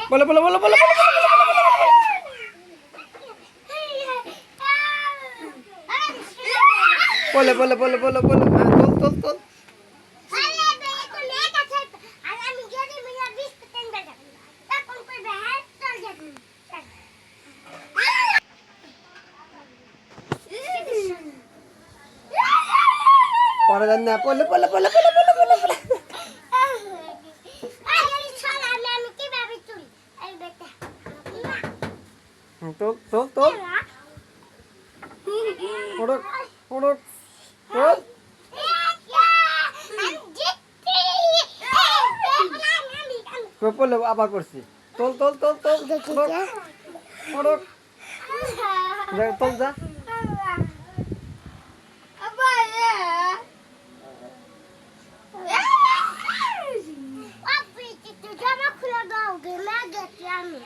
বলো বলো বলো বলো বলো বলো বলো বলো বলো তোল তোল তোল পরে দেন না বলো বলো বলো বলো বলো বলো তোল তোল তোল ওড়ক ওড়ক তোল বলো আবার করছি তোল তোল তোল তোল ওড়ক তোল যা জামা খুলে দাও গে, না গেছি আমি।